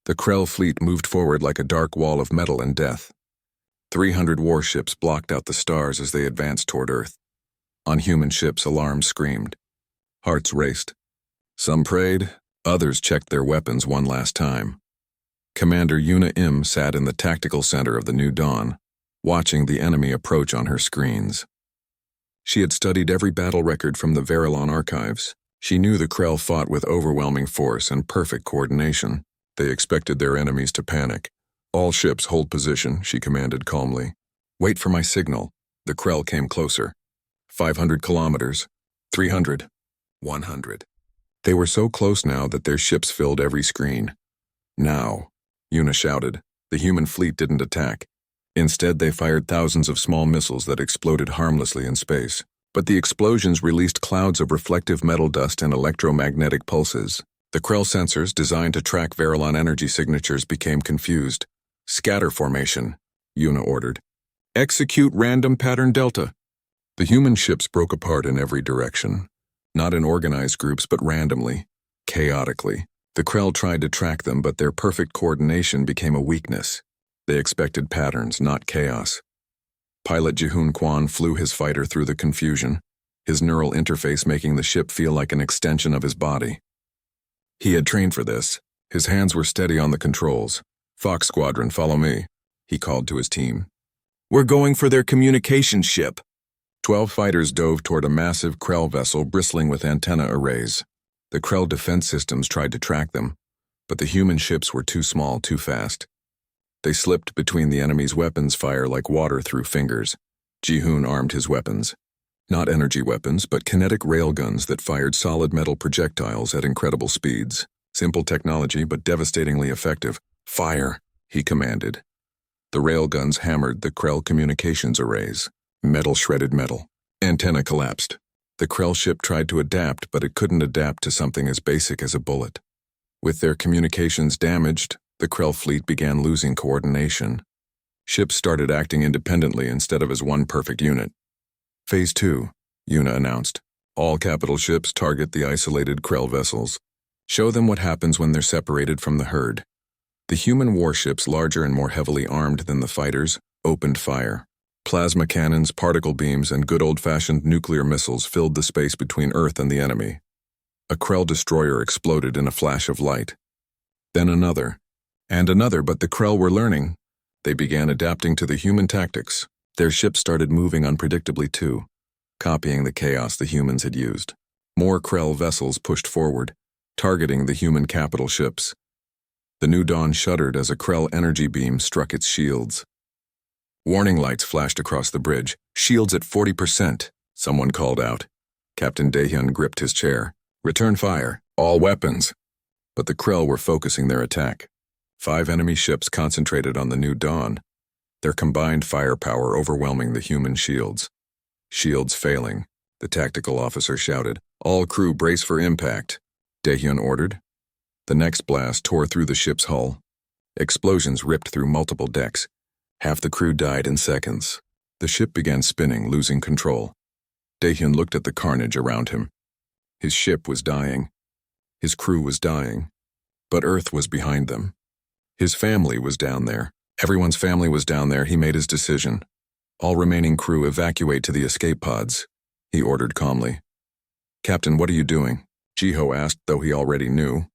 The Krell fleet moved forward like a dark wall of metal and death. 300 warships blocked out the stars as they advanced toward Earth. On human ships, alarms screamed. Hearts raced. Some prayed, others checked their weapons one last time. Commander Yuna Im sat in the tactical center of the New Dawn, watching the enemy approach on her screens. She had studied every battle record from the Verilon archives. She knew the Krell fought with overwhelming force and perfect coordination. They expected their enemies to panic. "All ships hold position," she commanded calmly. "Wait for my signal." The Krell came closer. 500 kilometers. 300. 100. They were so close now that their ships filled every screen. "Now," Yuna shouted. The human fleet didn't attack. Instead, they fired thousands of small missiles that exploded harmlessly in space. But the explosions released clouds of reflective metal dust and electromagnetic pulses. The Krell sensors, designed to track Verilon energy signatures, became confused. "Scatter formation," Yuna ordered. "Execute random pattern delta." The human ships broke apart in every direction. Not in organized groups, but randomly, chaotically. The Krell tried to track them, but their perfect coordination became a weakness. They expected patterns, not chaos. Pilot Jihoon Kwan flew his fighter through the confusion, his neural interface making the ship feel like an extension of his body. He had trained for this. His hands were steady on the controls. "Fox Squadron, follow me," he called to his team. "We're going for their communication ship." 12 fighters dove toward a massive Krell vessel bristling with antenna arrays. The Krell defense systems tried to track them, but the human ships were too small, too fast. They slipped between the enemy's weapons fire like water through fingers. Jihoon armed his weapons. Not energy weapons, but kinetic railguns that fired solid metal projectiles at incredible speeds. Simple technology, but devastatingly effective. "Fire," he commanded. The railguns hammered the Krell communications arrays. Metal shredded metal. Antenna collapsed. The Krell ship tried to adapt, but it couldn't adapt to something as basic as a bullet. With their communications damaged, the Krell fleet began losing coordination. Ships started acting independently instead of as one perfect unit. "Phase 2, Yuna announced. "All capital ships target the isolated Krell vessels. Show them what happens when they're separated from the herd." The human warships, larger and more heavily armed than the fighters, opened fire. Plasma cannons, particle beams, and good old-fashioned nuclear missiles filled the space between Earth and the enemy. A Krell destroyer exploded in a flash of light. Then another. And another, but the Krell were learning. They began adapting to the human tactics. Their ships started moving unpredictably too, copying the chaos the humans had used. More Krell vessels pushed forward, targeting the human capital ships. The New Dawn shuddered as a Krell energy beam struck its shields. Warning lights flashed across the bridge. "Shields at 40%, someone called out. Captain Daehyun gripped his chair. "Return fire, all weapons." But the Krell were focusing their attack. 5 enemy ships concentrated on the New Dawn, their combined firepower overwhelming the human shields. "Shields failing," the tactical officer shouted. "All crew brace for impact," Daehyun ordered. The next blast tore through the ship's hull. Explosions ripped through multiple decks. Half the crew died in seconds. The ship began spinning, losing control. Daehyun looked at the carnage around him. His ship was dying. His crew was dying. But Earth was behind them. His family was down there. Everyone's family was down there. He made his decision. "All remaining crew evacuate to the escape pods," he ordered calmly. "Captain, what are you doing?" Jiho asked, though he already knew.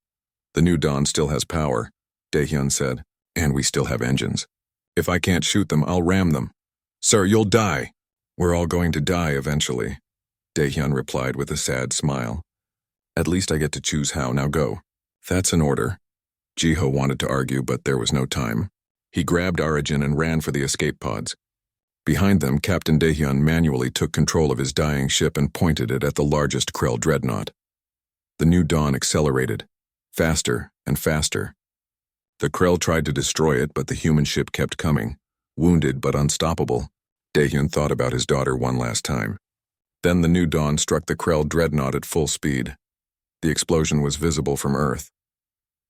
"The New Dawn still has power," Daehyun said, "and we still have engines. If I can't shoot them, I'll ram them." "Sir, you'll die." "We're all going to die eventually," Daehyun replied with a sad smile. "At least I get to choose how. Now go." "That's an order." Jiho wanted to argue, but there was no time. He grabbed Origin and ran for the escape pods. Behind them, Captain Daehyun manually took control of his dying ship and pointed it at the largest Krell dreadnought. The New Dawn accelerated, faster and faster. The Krell tried to destroy it, but the human ship kept coming, wounded but unstoppable. Daehyun thought about his daughter one last time. Then the New Dawn struck the Krell dreadnought at full speed. The explosion was visible from Earth.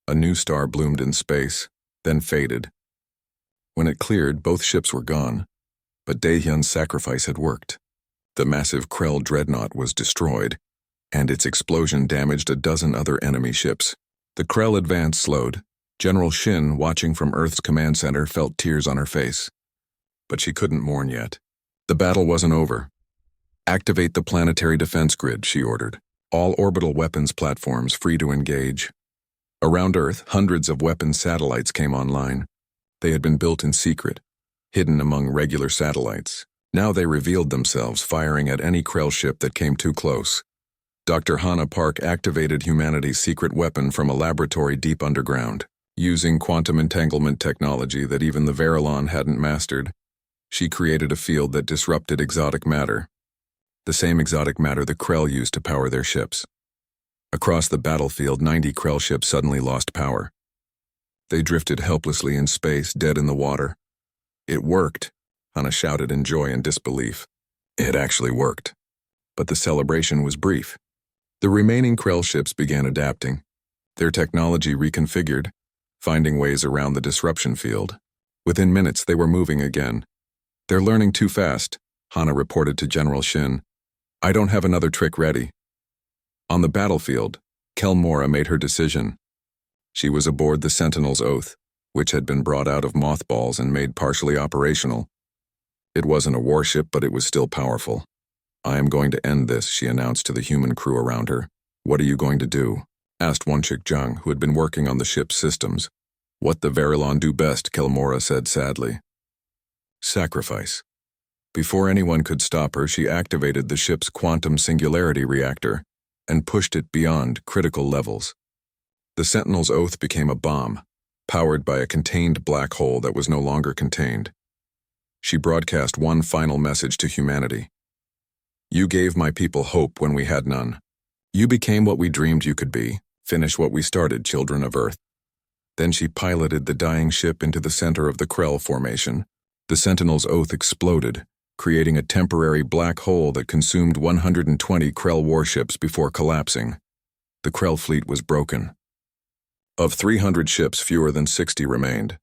A new star bloomed in space, then faded. When it cleared, both ships were gone, but Daehyun's sacrifice had worked. The massive Krell dreadnought was destroyed, and its explosion damaged a dozen other enemy ships. The Krell advance slowed. General Shin, watching from Earth's command center, felt tears on her face. But she couldn't mourn yet. The battle wasn't over. Activate the planetary defense grid, she ordered. All orbital weapons platforms free to engage. Around Earth, hundreds of weapons satellites came online. They had been built in secret, hidden among regular satellites. Now they revealed themselves, firing at any Krell ship that came too close. Dr. Hannah Park activated humanity's secret weapon from a laboratory deep underground. Using quantum entanglement technology that even the Verilon hadn't mastered, she created a field that disrupted exotic matter. The same exotic matter the Krell used to power their ships. Across the battlefield, 90 Krell ships suddenly lost power. They drifted helplessly in space, dead in the water. It worked, Hannah shouted in joy and disbelief. It actually worked. But the celebration was brief. The remaining Krell ships began adapting. Their technology reconfigured, finding ways around the disruption field. Within minutes, they were moving again. They're learning too fast, Hannah reported to General Shin. I don't have another trick ready. On the battlefield, Kelmora made her decision. She was aboard the Sentinel's Oath, which had been brought out of mothballs and made partially operational. It wasn't a warship, but it was still powerful. I am going to end this, she announced to the human crew around her. What are you going to do? Asked Wonchik Jung, who had been working on the ship's systems. What the Verilon do best, Kelmora said sadly. Sacrifice. Before anyone could stop her, she activated the ship's quantum singularity reactor and pushed it beyond critical levels. The Sentinel's Oath became a bomb, powered by a contained black hole that was no longer contained. She broadcast one final message to humanity. You gave my people hope when we had none. You became what we dreamed you could be. Finish what we started, children of Earth. Then she piloted the dying ship into the center of the Krell formation. The Sentinel's Oath exploded, creating a temporary black hole that consumed 120 Krell warships before collapsing. The Krell fleet was broken. Of 300 ships, fewer than 60 remained.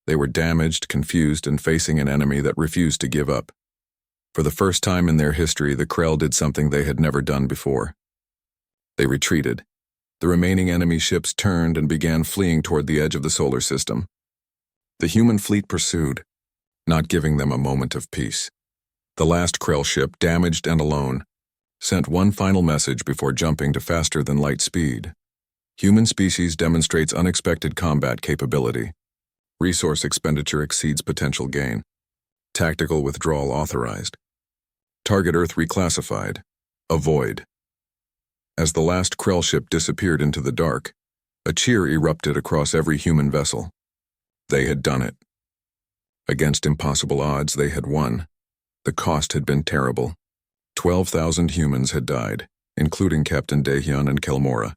They were damaged, confused, and facing an enemy that refused to give up. For the first time in their history, the Krell did something they had never done before. They retreated. The remaining enemy ships turned and began fleeing toward the edge of the solar system. The human fleet pursued, not giving them a moment of peace. The last Krell ship, damaged and alone, sent one final message before jumping to faster-than-light speed. Human species demonstrates unexpected combat capability. Resource expenditure exceeds potential gain. Tactical withdrawal authorized. Target Earth reclassified. Avoid. As the last Krell ship disappeared into the dark, a cheer erupted across every human vessel. They had done it. Against impossible odds, they had won. The cost had been terrible. 12,000 humans had died, including Captain Daehyun and Kelmora.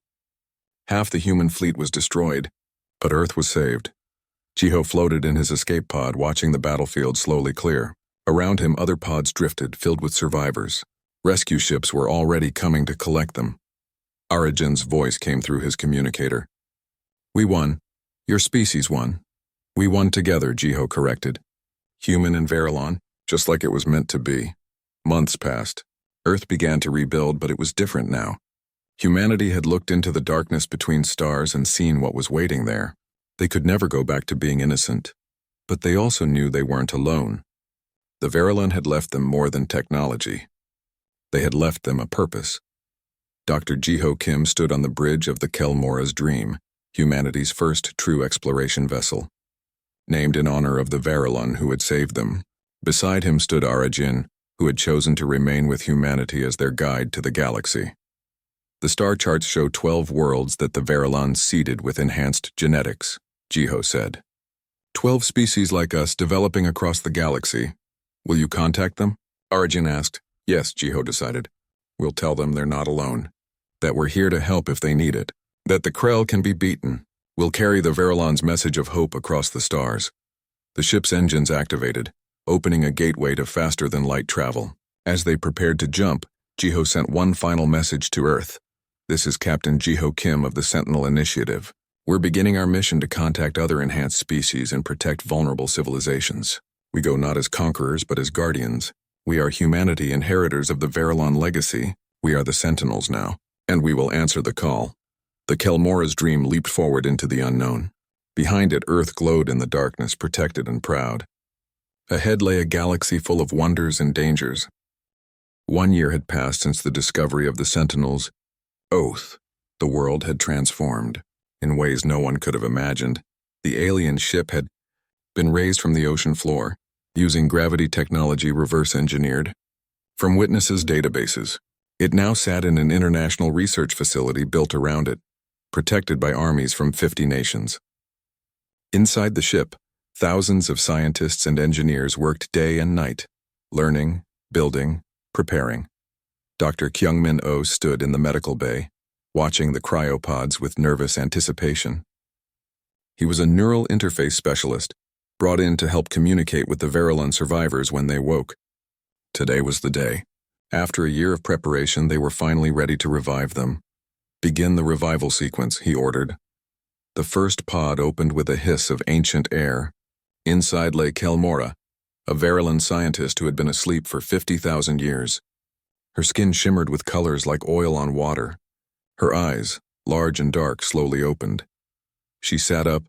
Half the human fleet was destroyed, but Earth was saved. Jiho floated in his escape pod, watching the battlefield slowly clear. Around him, other pods drifted, filled with survivors. Rescue ships were already coming to collect them. Arajin's voice came through his communicator. We won. Your species won. We won together, Jiho corrected. Human and Verilon, just like it was meant to be. Months passed. Earth began to rebuild, but it was different now. Humanity had looked into the darkness between stars and seen what was waiting there. They could never go back to being innocent, but they also knew they weren't alone. The Verilon had left them more than technology. They had left them a purpose. Dr. Jiho Kim stood on the bridge of the Kelmora's Dream, humanity's first true exploration vessel. Named in honor of the Verilon who had saved them. Beside him stood Arajin, who had chosen to remain with humanity as their guide to the galaxy. The star charts show 12 worlds that the Verilon seeded with enhanced genetics, Jiho said. 12 species like us developing across the galaxy. Will you contact them? Arjun asked. Yes, Jiho decided. We'll tell them they're not alone. That we're here to help if they need it. That the Krell can be beaten. We'll carry the Verilon's message of hope across the stars. The ship's engines activated, opening a gateway to faster-than-light travel. As they prepared to jump, Jiho sent one final message to Earth. This is Captain Jiho Kim of the Sentinel Initiative. We're beginning our mission to contact other enhanced species and protect vulnerable civilizations. We go not as conquerors, but as guardians. We are humanity, inheritors of the Verilon legacy. We are the Sentinels now, and we will answer the call. The Kelmora's Dream leaped forward into the unknown. Behind it, Earth glowed in the darkness, protected and proud. Ahead lay a galaxy full of wonders and dangers. 1 year had passed since the discovery of the Sentinel's oath. The world had transformed in ways no one could have imagined. The alien ship had been raised from the ocean floor, using gravity technology reverse engineered from witnesses' databases. It now sat in an international research facility built around it, protected by armies from 50 nations. Inside the ship, thousands of scientists and engineers worked day and night, learning, building, preparing. Dr. Kyungmin Oh stood in the medical bay, watching the cryopods with nervous anticipation. He was a neural interface specialist, brought in to help communicate with the Verilon survivors when they woke. Today was the day. After a year of preparation, they were finally ready to revive them. "Begin the revival sequence," he ordered. The first pod opened with a hiss of ancient air. Inside lay Kelmora, a Verilon scientist who had been asleep for 50,000 years. Her skin shimmered with colors like oil on water. Her eyes, large and dark, slowly opened. She sat up,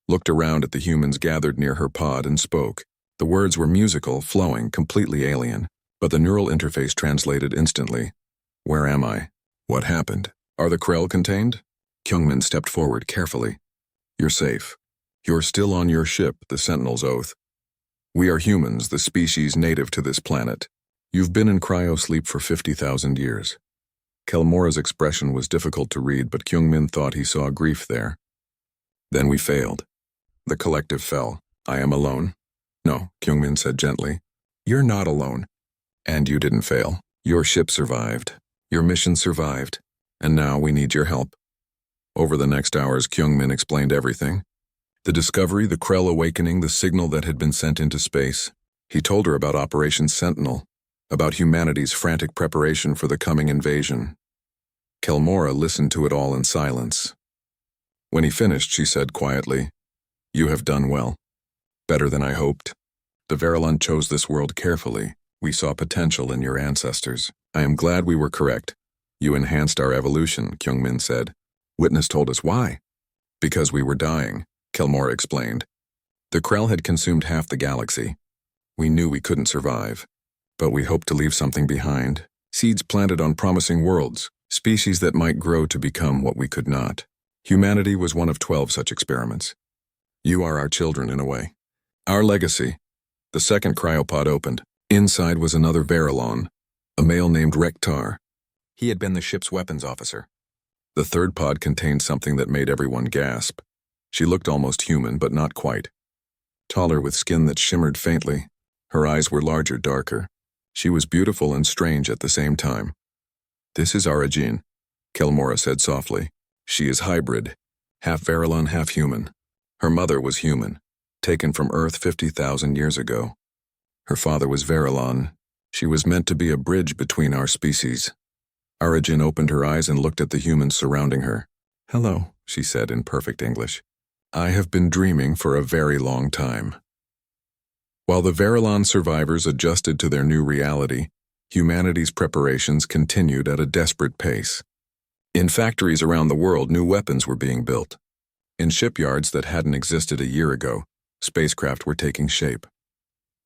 looked around at the humans gathered near her pod, and spoke. The words were musical, flowing, completely alien, but the neural interface translated instantly. "Where am I? What happened? Are the Krell contained?" Kyungmin stepped forward carefully. "You're safe. You're still on your ship, the Sentinel's oath. We are humans, the species native to this planet. You've been in cryosleep for 50,000 years." Kelmora's expression was difficult to read, but Kyungmin thought he saw grief there. "Then we failed. The collective fell. I am alone." "No," Kyungmin said gently. "You're not alone. And you didn't fail. Your ship survived. Your mission survived. And now we need your help." Over the next hours, Kyungmin explained everything. The discovery, the Krell awakening, the signal that had been sent into space. He told her about Operation Sentinel, about humanity's frantic preparation for the coming invasion. Kelmora listened to it all in silence. When he finished, she said quietly, "You have done well. Better than I hoped. The Verilon chose this world carefully. We saw potential in your ancestors. I am glad we were correct. You enhanced our evolution," Kyungmin said. "Witness told us why." "Because we were dying," Kelmora explained. "The Krell had consumed half the galaxy. We knew we couldn't survive. But we hoped to leave something behind. Seeds planted on promising worlds, species that might grow to become what we could not. Humanity was one of 12 such experiments. You are our children in a way. Our legacy." The second cryopod opened. Inside was another Verilon, a male named Rektar. He had been the ship's weapons officer. The third pod contained something that made everyone gasp. She looked almost human, but not quite. Taller, with skin that shimmered faintly. Her eyes were larger, darker. She was beautiful and strange at the same time. "This is Arajin," Kelmora said softly. "She is hybrid, half Verilon, half human. Her mother was human, taken from Earth 50,000 years ago. Her father was Verilon. She was meant to be a bridge between our species." Arajin opened her eyes and looked at the humans surrounding her. "Hello," she said in perfect English. "I have been dreaming for a very long time." While the Verilon survivors adjusted to their new reality, humanity's preparations continued at a desperate pace. In factories around the world, new weapons were being built. In shipyards that hadn't existed a year ago, spacecraft were taking shape.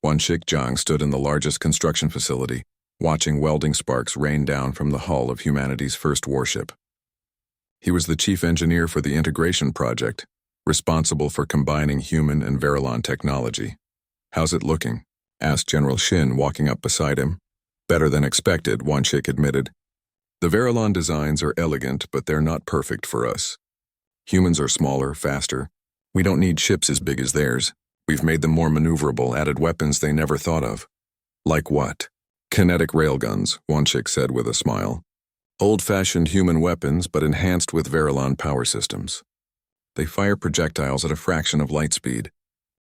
Wanshik Jiang stood in the largest construction facility, watching welding sparks rain down from the hull of humanity's first warship. He was the chief engineer for the integration project, responsible for combining human and Verilon technology. "How's it looking?" asked General Shin, walking up beside him. "Better than expected," Wanshik admitted. "The Verilon designs are elegant, but they're not perfect for us. Humans are smaller, faster. We don't need ships as big as theirs. We've made them more maneuverable, added weapons they never thought of." "Like what?" "Kinetic railguns," Wanshik said with a smile. "Old-fashioned human weapons, but enhanced with Verilon power systems. They fire projectiles at a fraction of light speed.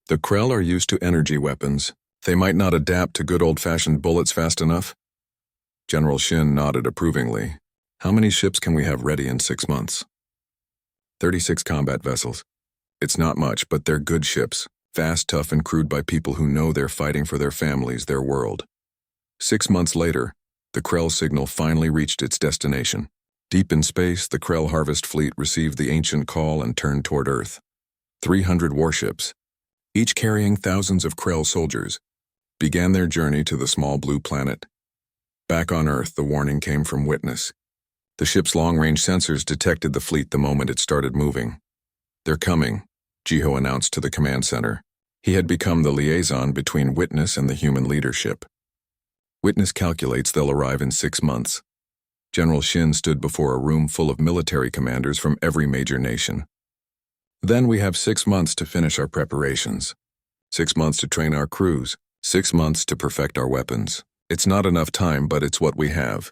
The Krell are used to energy weapons. They might not adapt to good old-fashioned bullets fast enough." General Shin nodded approvingly. "How many ships can we have ready in 6 months?" 36 combat vessels. It's not much, but they're good ships. Fast, tough, and crewed by people who know they're fighting for their families, their world. 6 months later, the Krell signal finally reached its destination. Deep in space, the Krell harvest fleet received the ancient call and turned toward Earth. 300 warships, each carrying thousands of Krell soldiers, began their journey to the small blue planet. Back on Earth, the warning came from Witness. The ship's long-range sensors detected the fleet the moment it started moving. "They're coming," Jiho announced to the command center. He had become the liaison between Witness and the human leadership. Witness calculates they'll arrive in 6 months. General Shin stood before a room full of military commanders from every major nation. "Then we have 6 months to finish our preparations. 6 months to train our crews. 6 months to perfect our weapons. It's not enough time, but it's what we have."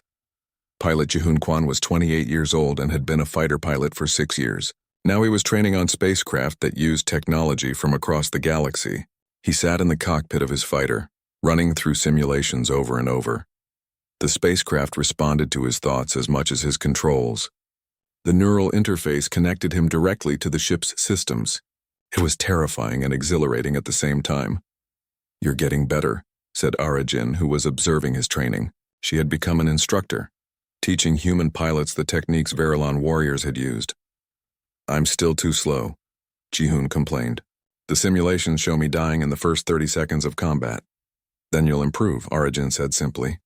Pilot Jihun Kwan was 28 years old and had been a fighter pilot for 6 years. Now he was training on spacecraft that used technology from across the galaxy. He sat in the cockpit of his fighter, running through simulations over and over. The spacecraft responded to his thoughts as much as his controls. The neural interface connected him directly to the ship's systems. It was terrifying and exhilarating at the same time. "You're getting better," said Arajin, who was observing his training. She had become an instructor, teaching human pilots the techniques Verilon warriors had used. "I'm still too slow," Jihun complained. "The simulations show me dying in the first 30 seconds of combat." "Then you'll improve," Arajin said simply.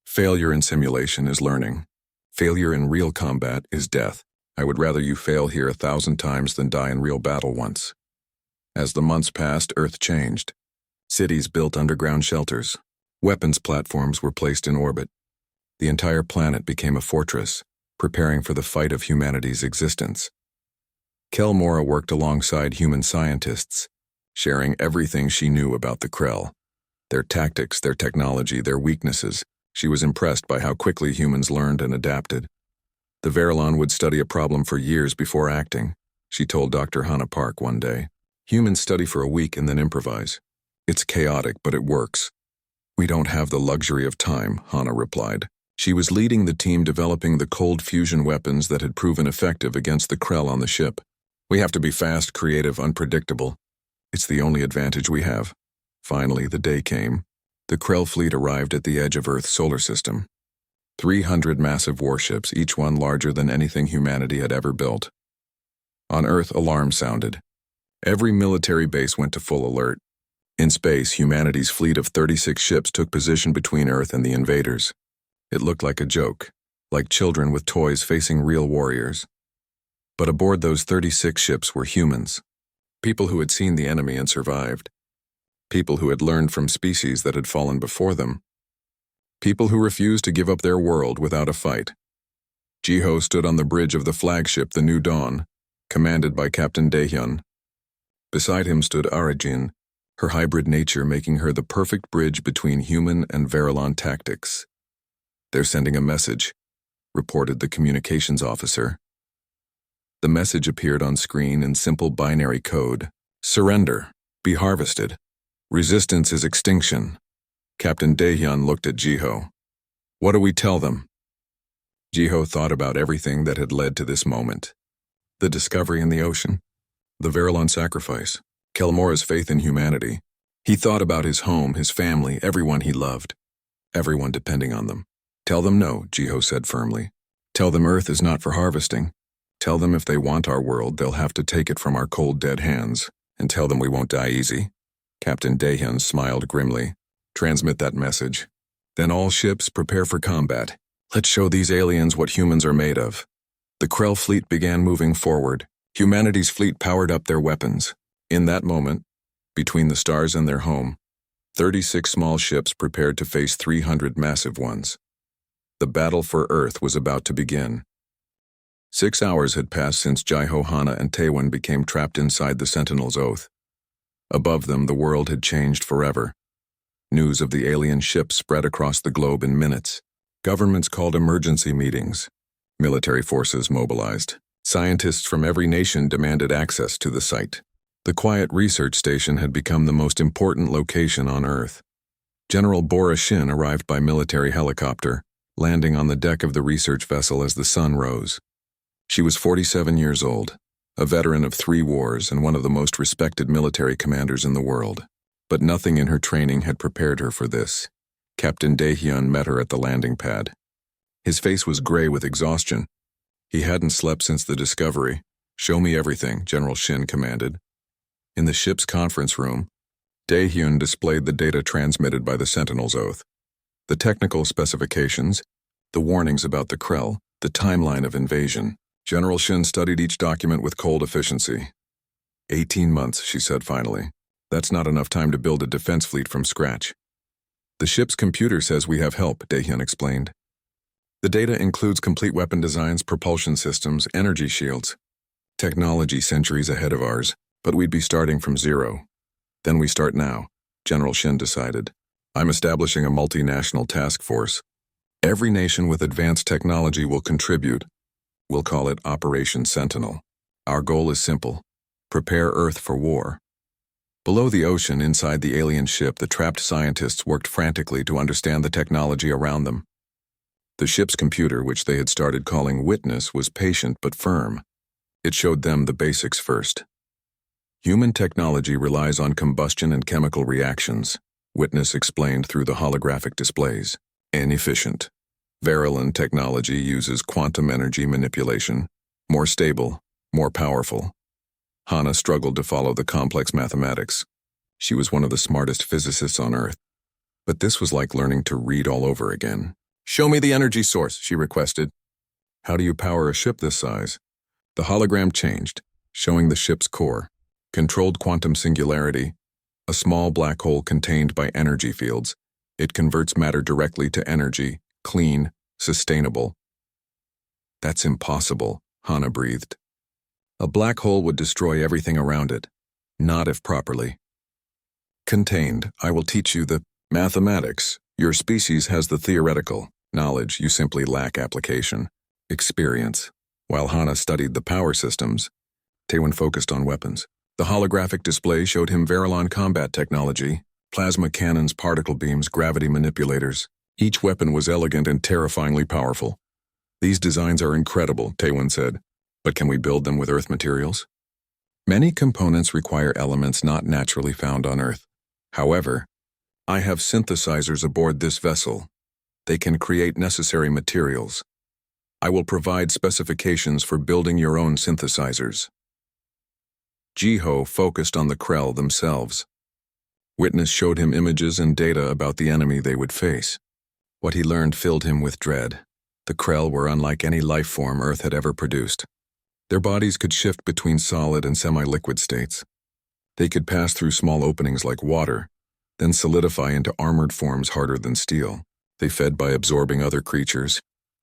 "Failure in simulation is learning. Failure in real combat is death. I would rather you fail here 1,000 times than die in real battle once." As the months passed, Earth changed. Cities built underground shelters. Weapons platforms were placed in orbit. The entire planet became a fortress, preparing for the fight of humanity's existence. Kelmora worked alongside human scientists, sharing everything she knew about the Krell. Their tactics, their technology, their weaknesses. She was impressed by how quickly humans learned and adapted. The Verilon would study a problem for years before acting, she told Dr. Hannah Park one day. "Humans study for a week and then improvise. It's chaotic, but it works." "We don't have the luxury of time," Hannah replied. She was leading the team developing the cold fusion weapons that had proven effective against the Krell on the ship. "We have to be fast, creative, unpredictable. It's the only advantage we have." Finally, the day came. The Krell fleet arrived at the edge of Earth's solar system. 300 massive warships, each one larger than anything humanity had ever built. On Earth, alarms sounded. Every military base went to full alert. In space, humanity's fleet of 36 ships took position between Earth and the invaders. It looked like a joke, like children with toys facing real warriors. But aboard those 36 ships were humans, people who had seen the enemy and survived. People who had learned from species that had fallen before them. People who refused to give up their world without a fight. Jiho stood on the bridge of the flagship, the New Dawn, commanded by Captain Daehyun. Beside him stood Arajin, her hybrid nature making her the perfect bridge between human and Verilon tactics. "They're sending a message," reported the communications officer. The message appeared on screen in simple binary code. "Surrender. Be harvested. Resistance is extinction." Captain Daehyun looked at Jiho. "What do we tell them?" Jiho thought about everything that had led to this moment. The discovery in the ocean, the Verilon sacrifice, Kelmora's faith in humanity. He thought about his home, his family, everyone he loved, everyone depending on them. "Tell them no," Jiho said firmly. "Tell them Earth is not for harvesting. Tell them if they want our world, they'll have to take it from our cold, dead hands. And tell them we won't die easy." Captain Daehyun smiled grimly. "Transmit that message. Then all ships prepare for combat. Let's show these aliens what humans are made of." The Krell fleet began moving forward. Humanity's fleet powered up their weapons. In that moment, between the stars and their home, 36 small ships prepared to face 300 massive ones. The battle for Earth was about to begin. 6 hours had passed since Jiho, Hana, and Taewon became trapped inside the Sentinel's Oath. Above them, the world had changed forever. News of the alien ships spread across the globe in minutes. Governments called emergency meetings. Military forces mobilized. Scientists from every nation demanded access to the site. The quiet research station had become the most important location on Earth. General Bora Shin arrived by military helicopter, landing on the deck of the research vessel as the sun rose. She was 47 years old, a veteran of 3 wars and one of the most respected military commanders in the world. But nothing in her training had prepared her for this. Captain Daehyun met her at the landing pad. His face was gray with exhaustion. He hadn't slept since the discovery. "Show me everything," General Shin commanded. In the ship's conference room, Dae-hyun displayed the data transmitted by the Sentinel's oath. The technical specifications, the warnings about the Krell, the timeline of invasion. General Shin studied each document with cold efficiency. 18 months, she said finally. That's not enough time to build a defense fleet from scratch. The ship's computer says we have help, Dae-hyun explained. The data includes complete weapon designs, propulsion systems, energy shields. Technology centuries ahead of ours, but we'd be starting from zero. Then we start now, General Shin decided. I'm establishing a multinational task force. Every nation with advanced technology will contribute. We'll call it Operation Sentinel. Our goal is simple: prepare Earth for war. Below the ocean, inside the alien ship, the trapped scientists worked frantically to understand the technology around them. The ship's computer, which they had started calling Witness, was patient but firm. It showed them the basics first. Human technology relies on combustion and chemical reactions, Witness explained through the holographic displays. Inefficient. Verilon technology uses quantum energy manipulation, more stable, more powerful. Hana struggled to follow the complex mathematics. She was one of the smartest physicists on Earth. But this was like learning to read all over again. Show me the energy source, she requested. How do you power a ship this size? The hologram changed, showing the ship's core. Controlled quantum singularity, a small black hole contained by energy fields. It converts matter directly to energy, clean, sustainable. That's impossible, Hana breathed. A black hole would destroy everything around it, not if properly. Contained, I will teach you the mathematics. Your species has the theoretical knowledge, you simply lack application, experience. While Hana studied the power systems, Taewon focused on weapons. The holographic display showed him Verilon combat technology, plasma cannons, particle beams, gravity manipulators. Each weapon was elegant and terrifyingly powerful. These designs are incredible, Taewon said. But can we build them with Earth materials? Many components require elements not naturally found on Earth. However, I have synthesizers aboard this vessel. They can create necessary materials. I will provide specifications for building your own synthesizers. Jiho focused on the Krell themselves. Witness showed him images and data about the enemy they would face. What he learned filled him with dread. The Krell were unlike any life form Earth had ever produced. Their bodies could shift between solid and semi-liquid states. They could pass through small openings like water, then solidify into armored forms harder than steel. They fed by absorbing other creatures,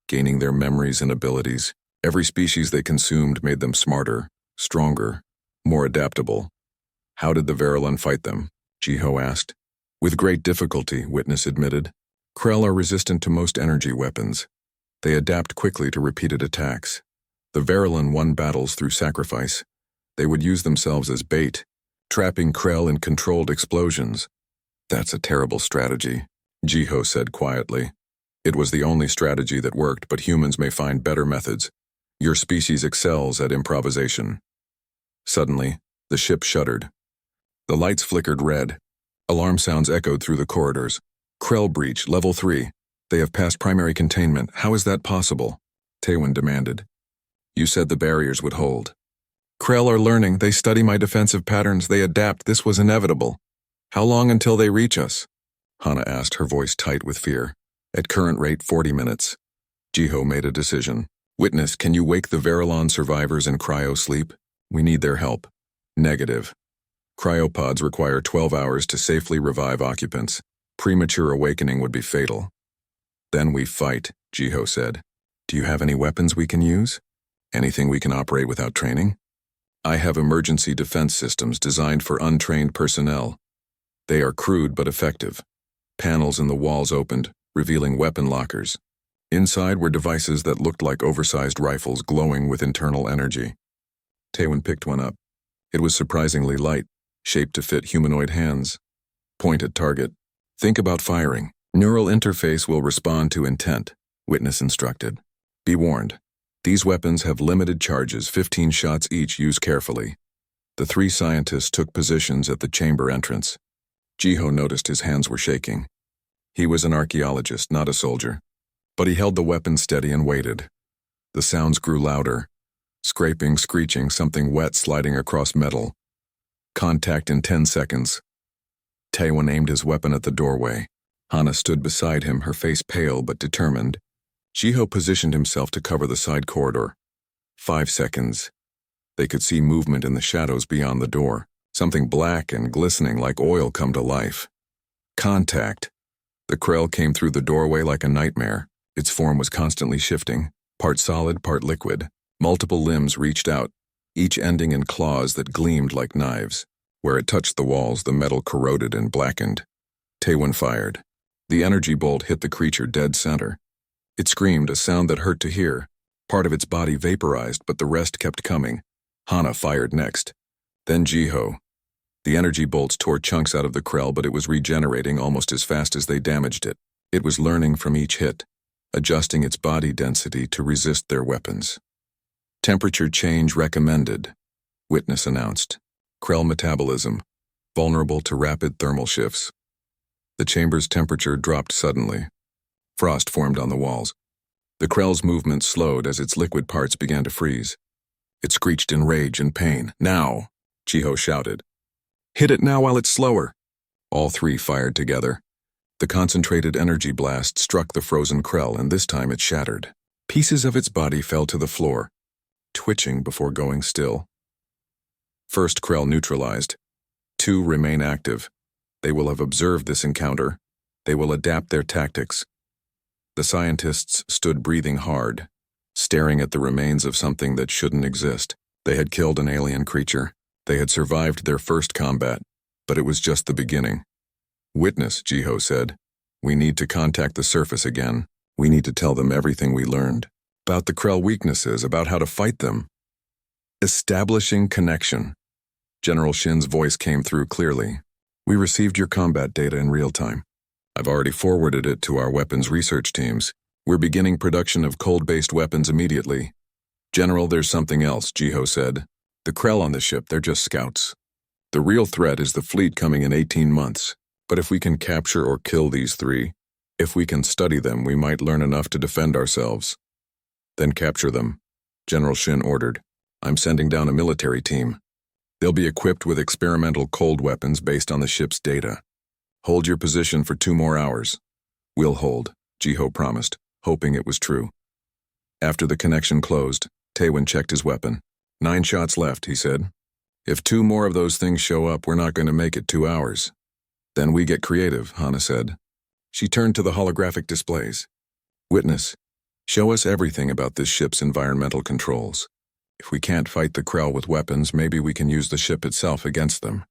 gaining their memories and abilities. Every species they consumed made them smarter, stronger, more adaptable. How did the Verilon fight them? Jiho asked. With great difficulty, Witness admitted. Krell are resistant to most energy weapons. They adapt quickly to repeated attacks. The Verilon won battles through sacrifice. They would use themselves as bait, trapping Krell in controlled explosions. That's a terrible strategy, Jiho said quietly. It was the only strategy that worked, but humans may find better methods. Your species excels at improvisation. Suddenly, the ship shuddered. The lights flickered red. Alarm sounds echoed through the corridors. Krell breach, level 3. They have passed primary containment. How is that possible? Taewon demanded. You said the barriers would hold. Krell are learning. They study my defensive patterns. They adapt. This was inevitable. How long until they reach us? Hana asked, her voice tight with fear. At current rate, 40 minutes. Jiho made a decision. Witness, can you wake the Verilon survivors in cryo-sleep? We need their help. Negative. Cryopods require 12 hours to safely revive occupants. Premature awakening would be fatal. Then we fight, Jiho said. Do you have any weapons we can use? Anything we can operate without training? I have emergency defense systems designed for untrained personnel. They are crude but effective. Panels in the walls opened, revealing weapon lockers. Inside were devices that looked like oversized rifles glowing with internal energy. Taewon picked one up. It was surprisingly light, shaped to fit humanoid hands. Point at target. Think about firing. Neural interface will respond to intent, Witness instructed. Be warned. These weapons have limited charges, 15 shots each, use carefully. The 3 scientists took positions at the chamber entrance. Jiho noticed his hands were shaking. He was an archaeologist, not a soldier. But he held the weapon steady and waited. The sounds grew louder. Scraping, screeching, something wet sliding across metal. Contact in 10 seconds. Taewon aimed his weapon at the doorway. Hana stood beside him, her face pale but determined. Jiho positioned himself to cover the side corridor. 5 seconds. They could see movement in the shadows beyond the door, something black and glistening like oil come to life. Contact. The Krell came through the doorway like a nightmare. Its form was constantly shifting, part solid, part liquid. Multiple limbs reached out, each ending in claws that gleamed like knives. Where it touched the walls, the metal corroded and blackened. Taewon fired. The energy bolt hit the creature dead center. It screamed, a sound that hurt to hear. Part of its body vaporized, but the rest kept coming. Hana fired next. Then Jiho. The energy bolts tore chunks out of the Krell, but it was regenerating almost as fast as they damaged it. It was learning from each hit, adjusting its body density to resist their weapons. Temperature change recommended, Witness announced. Krell metabolism, vulnerable to rapid thermal shifts. The chamber's temperature dropped suddenly. Frost formed on the walls. The Krell's movement slowed as its liquid parts began to freeze. It screeched in rage and pain. Now, Jiho shouted. Hit it now while it's slower. All three fired together. The concentrated energy blast struck the frozen Krell, and this time it shattered. Pieces of its body fell to the floor, twitching before going still. First Krell neutralized. 2 remain active. They will have observed this encounter. They will adapt their tactics. The scientists stood breathing hard, staring at the remains of something that shouldn't exist. They had killed an alien creature. They had survived their first combat, but it was just the beginning. Witness, Jiho said. We need to contact the surface again. We need to tell them everything we learned. About the Krell weaknesses, about how to fight them. Establishing connection. General Shin's voice came through clearly. We received your combat data in real time. I've already forwarded it to our weapons research teams. We're beginning production of cold-based weapons immediately. General, there's something else, Jiho said. The Krell on the ship, they're just scouts. The real threat is the fleet coming in 18 months. But if we can capture or kill these 3, if we can study them, we might learn enough to defend ourselves. Then capture them, General Shin ordered. I'm sending down a military team. They'll be equipped with experimental cold weapons based on the ship's data. Hold your position for 2 more hours. We'll hold, Jiho promised, hoping it was true. After the connection closed, Taewon checked his weapon. 9 shots left, he said. If 2 more of those things show up, we're not going to make it 2 hours. Then we get creative, Hana said. She turned to the holographic displays. Witness, show us everything about this ship's environmental controls. If we can't fight the Krell with weapons, maybe we can use the ship itself against them.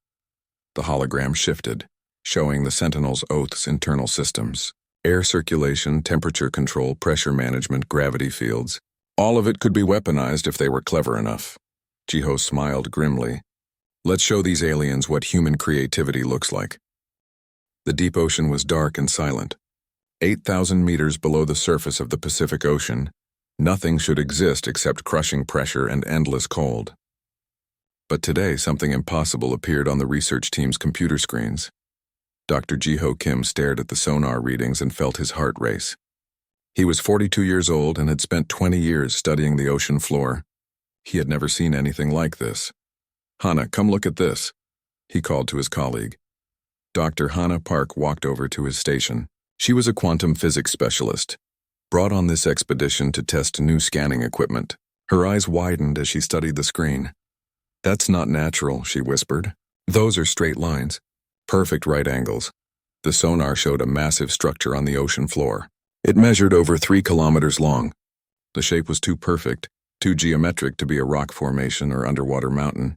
The hologram shifted, showing the Sentinel's Oath's internal systems. Air circulation, temperature control, pressure management, gravity fields. All of it could be weaponized if they were clever enough. Jiho smiled grimly. Let's show these aliens what human creativity looks like. The deep ocean was dark and silent. 8,000 meters below the surface of the Pacific Ocean, nothing should exist except crushing pressure and endless cold. But today, something impossible appeared on the research team's computer screens. Dr. Jiho Kim stared at the sonar readings and felt his heart race. He was 42 years old and had spent 20 years studying the ocean floor. He had never seen anything like this. Hana, come look at this, he called to his colleague. Dr. Hana Park walked over to his station. She was a quantum physics specialist, brought on this expedition to test new scanning equipment. Her eyes widened as she studied the screen. That's not natural, she whispered. Those are straight lines. Perfect right angles. The sonar showed a massive structure on the ocean floor. It measured over 3 kilometers long. The shape was too perfect, too geometric to be a rock formation or underwater mountain.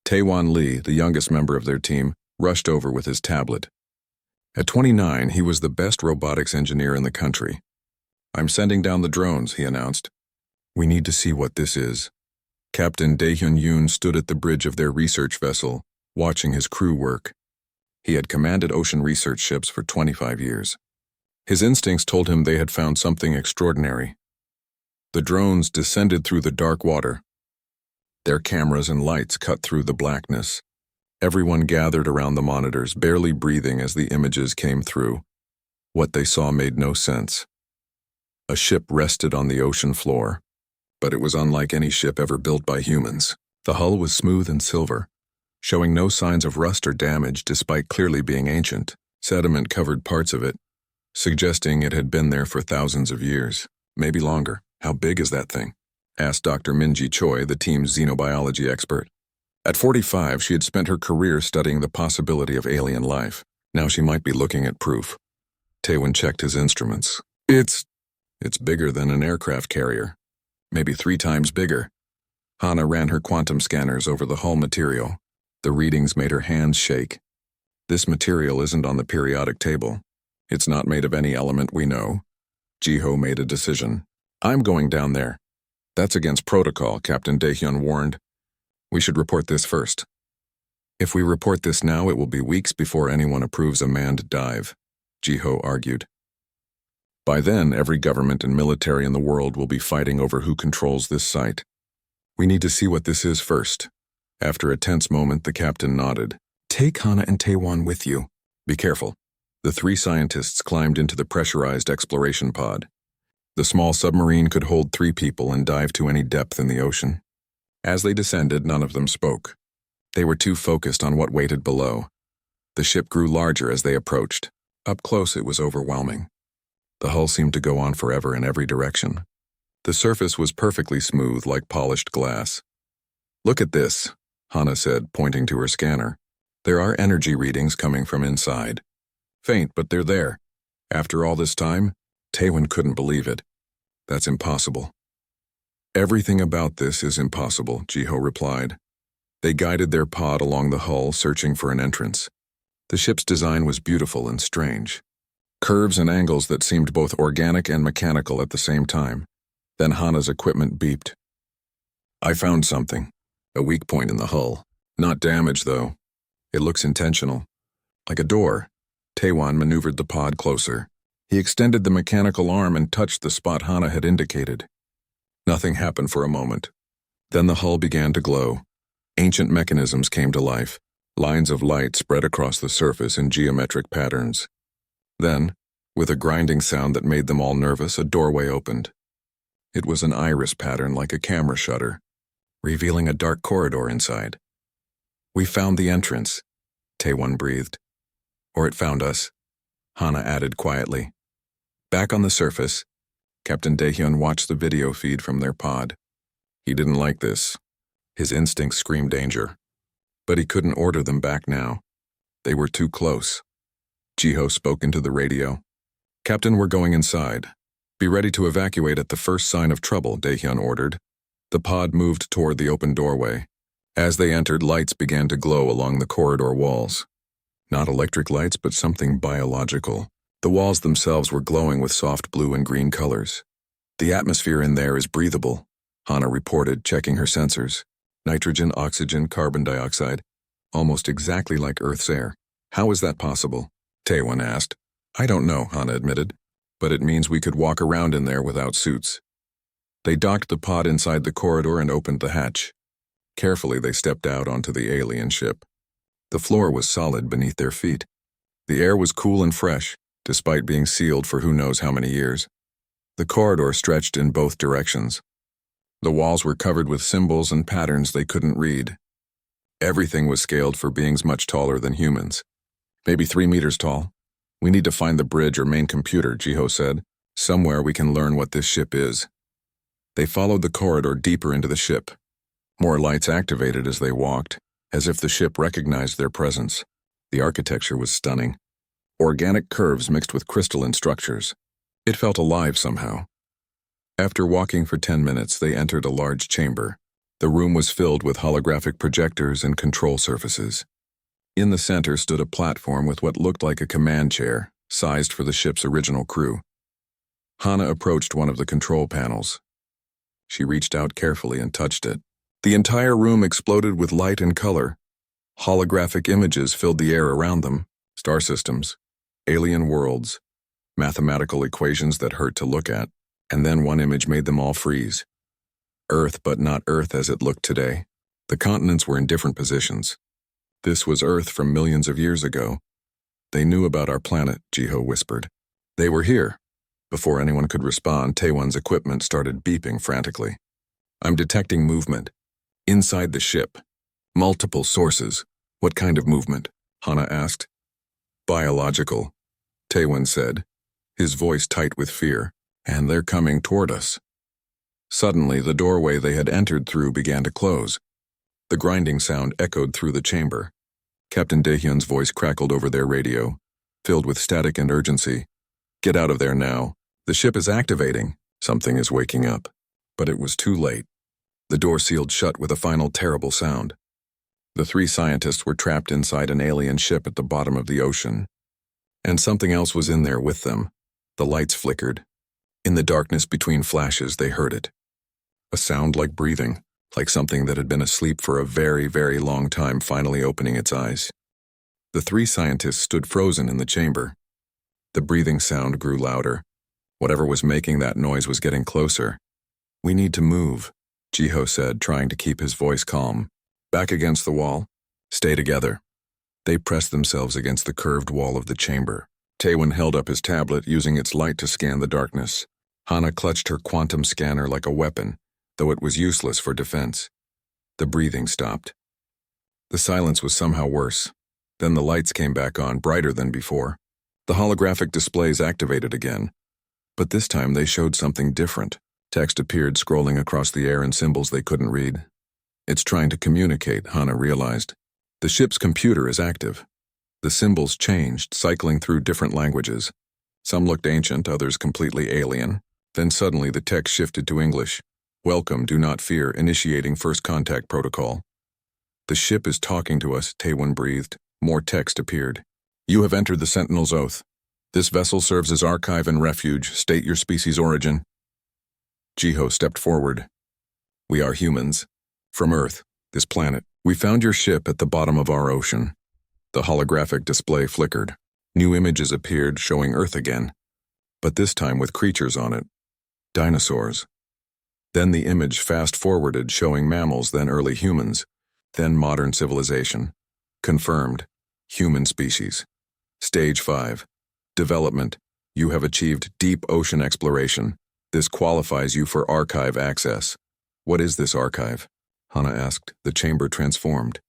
Taewon Lee, the youngest member of their team, rushed over with his tablet. At 29, he was the best robotics engineer in the country. I'm sending down the drones, he announced. We need to see what this is. Captain Daehyun Yoon stood at the bridge of their research vessel, watching his crew work. He had commanded ocean research ships for 25 years. His instincts told him they had found something extraordinary. The drones descended through the dark water. Their cameras and lights cut through the blackness. Everyone gathered around the monitors, barely breathing as the images came through. What they saw made no sense. A ship rested on the ocean floor, but it was unlike any ship ever built by humans. The hull was smooth and silver, showing no signs of rust or damage despite clearly being ancient. Sediment covered parts of it, suggesting it had been there for thousands of years, maybe longer. How big is that thing? Asked Dr. Minji Choi, the team's xenobiology expert. At 45, she had spent her career studying the possibility of alien life. Now she might be looking at proof. Taewon checked his instruments. It's bigger than an aircraft carrier. Maybe 3 times bigger. Hana ran her quantum scanners over the hull material. The readings made her hands shake. This material isn't on the periodic table. It's not made of any element we know. Jiho made a decision. I'm going down there. That's against protocol, Captain Daehyun warned. We should report this first. If we report this now, it will be weeks before anyone approves a manned dive, Jiho argued. By then, every government and military in the world will be fighting over who controls this site. We need to see what this is first. After a tense moment, the captain nodded. Take Hana and Taewon with you. Be careful. The 3 scientists climbed into the pressurized exploration pod. The small submarine could hold 3 people and dive to any depth in the ocean. As they descended, none of them spoke. They were too focused on what waited below. The ship grew larger as they approached. Up close, it was overwhelming. The hull seemed to go on forever in every direction. The surface was perfectly smooth, like polished glass. Look at this, Hana said, pointing to her scanner. There are energy readings coming from inside. Faint, but they're there. After all this time, Taewon couldn't believe it. That's impossible. Everything about this is impossible, Jiho replied. They guided their pod along the hull, searching for an entrance. The ship's design was beautiful and strange. Curves and angles that seemed both organic and mechanical at the same time. Then Hana's equipment beeped. I found something. A weak point in the hull. Not damaged, though. It looks intentional. Like a door. Taewon maneuvered the pod closer. He extended the mechanical arm and touched the spot Hana had indicated. Nothing happened for a moment. Then the hull began to glow. Ancient mechanisms came to life. Lines of light spread across the surface in geometric patterns. Then, with a grinding sound that made them all nervous, a doorway opened. It was an iris pattern like a camera shutter, revealing a dark corridor inside. We found the entrance, Taewon breathed. Or it found us, Hana added quietly. Back on the surface, Captain Daehyun watched the video feed from their pod. He didn't like this. His instincts screamed danger. But he couldn't order them back now. They were too close. Jiho spoke into the radio. Captain, we're going inside. Be ready to evacuate at the first sign of trouble, Daehyun ordered. The pod moved toward the open doorway. As they entered, lights began to glow along the corridor walls. Not electric lights, but something biological. The walls themselves were glowing with soft blue and green colors. The atmosphere in there is breathable, Hana reported, checking her sensors. Nitrogen, oxygen, carbon dioxide. Almost exactly like Earth's air. How is that possible? Taewon asked. I don't know, Hana admitted. But it means we could walk around in there without suits. They docked the pod inside the corridor and opened the hatch. Carefully, they stepped out onto the alien ship. The floor was solid beneath their feet. The air was cool and fresh, despite being sealed for who knows how many years. The corridor stretched in both directions. The walls were covered with symbols and patterns they couldn't read. Everything was scaled for beings much taller than humans. Maybe 3 meters tall. We need to find the bridge or main computer, Jiho said. Somewhere we can learn what this ship is. They followed the corridor deeper into the ship. More lights activated as they walked, as if the ship recognized their presence. The architecture was stunning. Organic curves mixed with crystalline structures. It felt alive somehow. After walking for 10 minutes, they entered a large chamber. The room was filled with holographic projectors and control surfaces. In the center stood a platform with what looked like a command chair, sized for the ship's original crew. Hana approached one of the control panels. She reached out carefully and touched it. The entire room exploded with light and color. Holographic images filled the air around them. Star systems, alien worlds, mathematical equations that hurt to look at, and then one image made them all freeze. Earth, but not Earth as it looked today. The continents were in different positions. This was Earth from millions of years ago. They knew about our planet, Jiho whispered. They were here. Before anyone could respond, Taewon's equipment started beeping frantically. I'm detecting movement. Inside the ship. Multiple sources. What kind of movement? Hana asked. Biological, Taewon said, his voice tight with fear. And they're coming toward us. Suddenly, the doorway they had entered through began to close. The grinding sound echoed through the chamber. Captain Daehyun's voice crackled over their radio, filled with static and urgency. Get out of there now. The ship is activating. Something is waking up. But it was too late. The door sealed shut with a final terrible sound. The three scientists were trapped inside an alien ship at the bottom of the ocean. And something else was in there with them. The lights flickered. In the darkness between flashes, they heard it. A sound like breathing, like something that had been asleep for a very, very long time finally opening its eyes. The three scientists stood frozen in the chamber. The breathing sound grew louder. Whatever was making that noise was getting closer. We need to move, Jiho said, trying to keep his voice calm. Back against the wall. Stay together. They pressed themselves against the curved wall of the chamber. Taewon held up his tablet, using its light to scan the darkness. Hana clutched her quantum scanner like a weapon, though it was useless for defense. The breathing stopped. The silence was somehow worse. Then the lights came back on, brighter than before. The holographic displays activated again. But this time they showed something different. Text appeared scrolling across the air in symbols they couldn't read. It's trying to communicate, Hana realized. The ship's computer is active. The symbols changed, cycling through different languages. Some looked ancient, others completely alien. Then suddenly the text shifted to English. Welcome, do not fear, initiating first contact protocol. The ship is talking to us, Taewon breathed. More text appeared. You have entered the Sentinel's Oath. This vessel serves as archive and refuge. State your species' origin. Jiho stepped forward. We are humans. From Earth, this planet. We found your ship at the bottom of our ocean. The holographic display flickered. New images appeared, showing Earth again. But this time with creatures on it. Dinosaurs. Then the image fast-forwarded, showing mammals, then early humans, then modern civilization. Confirmed. Human species. Stage 5. Development. You have achieved deep ocean exploration. This qualifies you for archive access. What is this archive? Hana asked. The chamber transformed.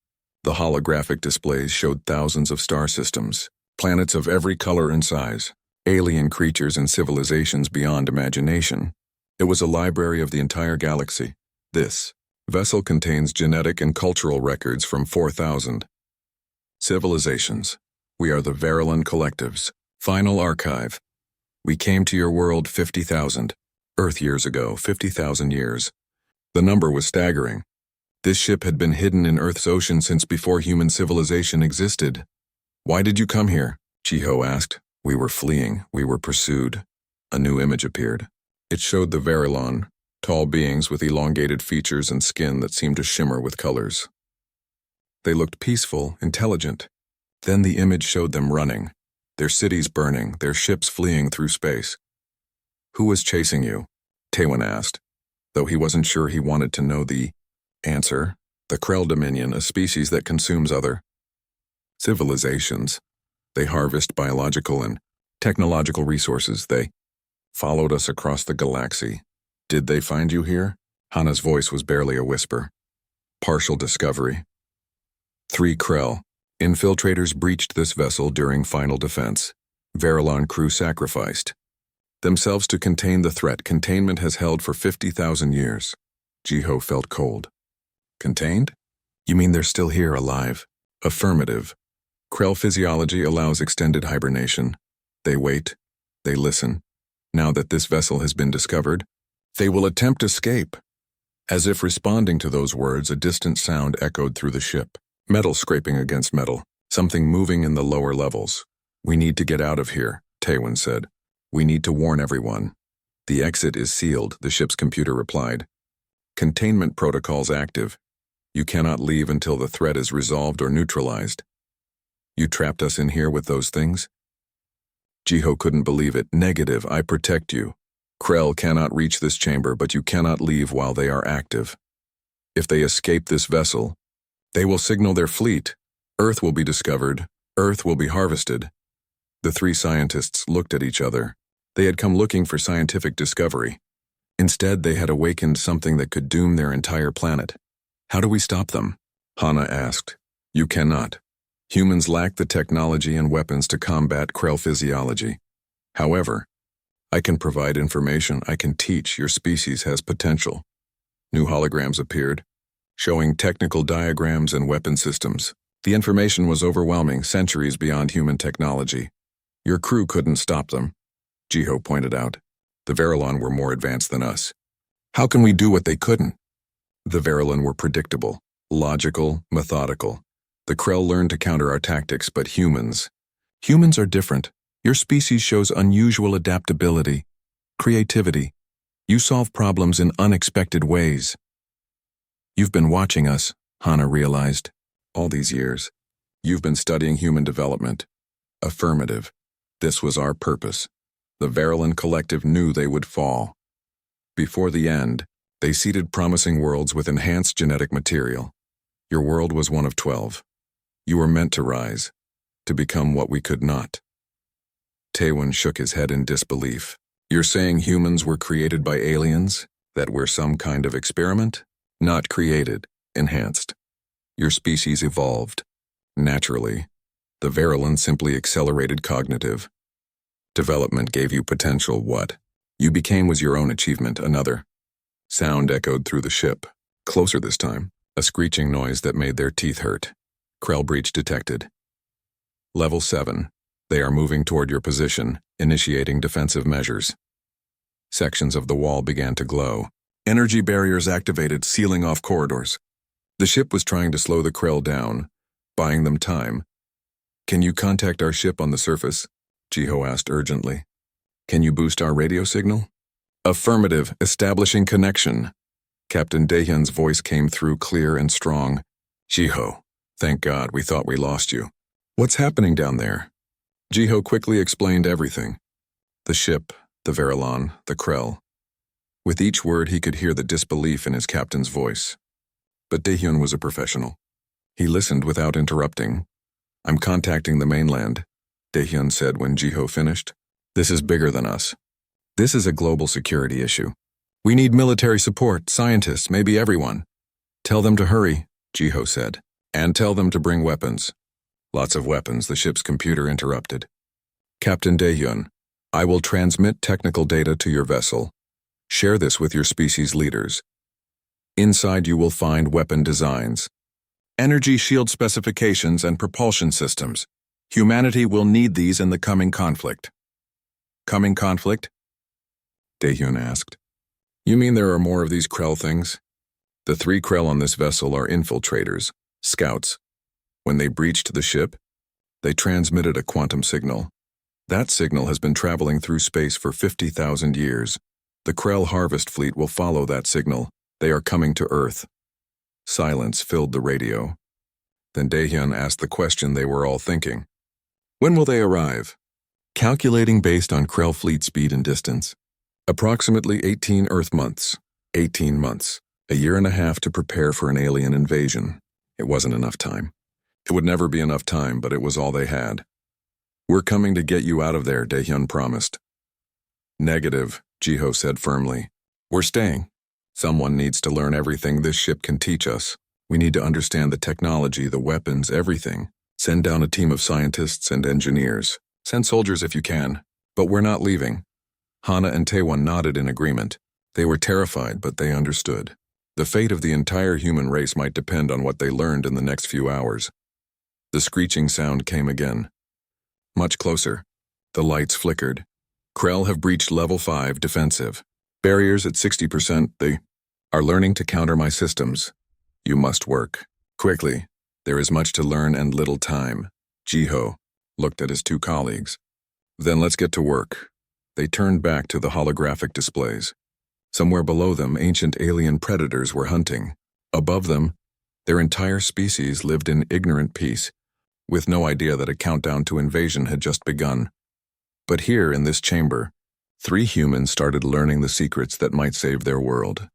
The holographic displays showed thousands of star systems, planets of every color and size, alien creatures and civilizations beyond imagination. It was a library of the entire galaxy. This vessel contains genetic and cultural records from 4,000 civilizations. We are the Verilon Collective's final archive. We came to your world 50,000 Earth years ago, 50,000 years. The number was staggering. This ship had been hidden in Earth's ocean since before human civilization existed. Why did you come here? Jiho asked. We were fleeing. We were pursued. A new image appeared. It showed the Verilon, tall beings with elongated features and skin that seemed to shimmer with colors. They looked peaceful, intelligent. Then the image showed them running, their cities burning, their ships fleeing through space. Who was chasing you? Taewon asked, though he wasn't sure he wanted to know the answer. The Krell Dominion, a species that consumes other civilizations. They harvest biological and technological resources. They followed us across the galaxy. Did they find you here? Hana's voice was barely a whisper. Partial discovery. 3 Krell. Infiltrators breached this vessel during final defense. Verilon crew sacrificed themselves to contain the threat. Containment has held for 50,000 years. Jiho felt cold. Contained? You mean they're still here, alive? Affirmative. Krell physiology allows extended hibernation. They wait. They listen. Now that this vessel has been discovered, they will attempt escape. As if responding to those words, a distant sound echoed through the ship. Metal scraping against metal. Something moving in the lower levels. We need to get out of here, Taewon said. We need to warn everyone. The exit is sealed, the ship's computer replied. Containment protocols active. You cannot leave until the threat is resolved or neutralized. You trapped us in here with those things? Jiho couldn't believe it. Negative, I protect you. Krell cannot reach this chamber, but you cannot leave while they are active. If they escape this vessel, they will signal their fleet. Earth will be discovered. Earth will be harvested. The 3 scientists looked at each other. They had come looking for scientific discovery. Instead, they had awakened something that could doom their entire planet. How do we stop them? Hana asked. You cannot. Humans lack the technology and weapons to combat Krell physiology. However, I can provide information I can teach. Your species has potential. New holograms appeared, showing technical diagrams and weapon systems. The information was overwhelming, centuries beyond human technology. Your crew couldn't stop them, Jiho pointed out. The Verilon were more advanced than us. How can we do what they couldn't? The Verilon were predictable, logical, methodical. The Krell learned to counter our tactics, but humans are different. Your species shows unusual adaptability, creativity. You solve problems in unexpected ways. You've been watching us, Hana realized. All these years, you've been studying human development. Affirmative. This was our purpose. The Verilon Collective knew they would fall. Before the end, they seeded promising worlds with enhanced genetic material. Your world was one of 12. You were meant to rise, to become what we could not. Taewon shook his head in disbelief. You're saying humans were created by aliens? That we're some kind of experiment? Not created, enhanced. Your species evolved. Naturally. The Verilon simply accelerated cognitive. Development gave you potential. What you became was your own achievement, another. Sound echoed through the ship. Closer this time. A screeching noise that made their teeth hurt. Krell breach detected. Level 7. They are moving toward your position, initiating defensive measures. Sections of the wall began to glow. Energy barriers activated, sealing off corridors. The ship was trying to slow the Krell down, buying them time. Can you contact our ship on the surface? Jiho asked urgently. Can you boost our radio signal? Affirmative, establishing connection. Captain Daehyun's voice came through clear and strong. Jiho, thank God, we thought we lost you. What's happening down there? Jiho quickly explained everything. The ship, the Verilon, the Krell. With each word he could hear the disbelief in his captain's voice. But Daehyun was a professional. He listened without interrupting. I'm contacting the mainland, Daehyun said when Jiho finished. This is bigger than us. This is a global security issue. We need military support, scientists, maybe everyone. Tell them to hurry, Jiho said. And tell them to bring weapons. Lots of weapons, the ship's computer interrupted. Captain Daehyun, I will transmit technical data to your vessel. Share this with your species leaders. Inside you will find weapon designs, energy shield specifications, and propulsion systems. Humanity will need these in the coming conflict. Coming conflict? Daehyun asked. You mean there are more of these Krell things? The 3 Krell on this vessel are infiltrators, scouts. When they breached the ship, they transmitted a quantum signal. That signal has been traveling through space for 50,000 years. The Krell harvest fleet will follow that signal. They are coming to Earth. Silence filled the radio. Then Daehyun asked the question they were all thinking. When will they arrive? Calculating based on Krell fleet speed and distance. Approximately 18 Earth months. 18 months. A year and a half to prepare for an alien invasion. It wasn't enough time. It would never be enough time, but it was all they had. We're coming to get you out of there, Daehyun promised. Negative, Jiho said firmly. We're staying. Someone needs to learn everything this ship can teach us. We need to understand the technology, the weapons, everything. Send down a team of scientists and engineers. Send soldiers if you can. But we're not leaving. Hana and Taewon nodded in agreement. They were terrified, but they understood. The fate of the entire human race might depend on what they learned in the next few hours. The screeching sound came again. Much closer. The lights flickered. Krell have breached level 5 defensive. Barriers at 60%. They are learning to counter my systems. You must work. Quickly. There is much to learn and little time. Jiho looked at his 2 colleagues. Then let's get to work. They turned back to the holographic displays. Somewhere below them, ancient alien predators were hunting. Above them, their entire species lived in ignorant peace, with no idea that a countdown to invasion had just begun. But here, in this chamber, 3 humans started learning the secrets that might save their world.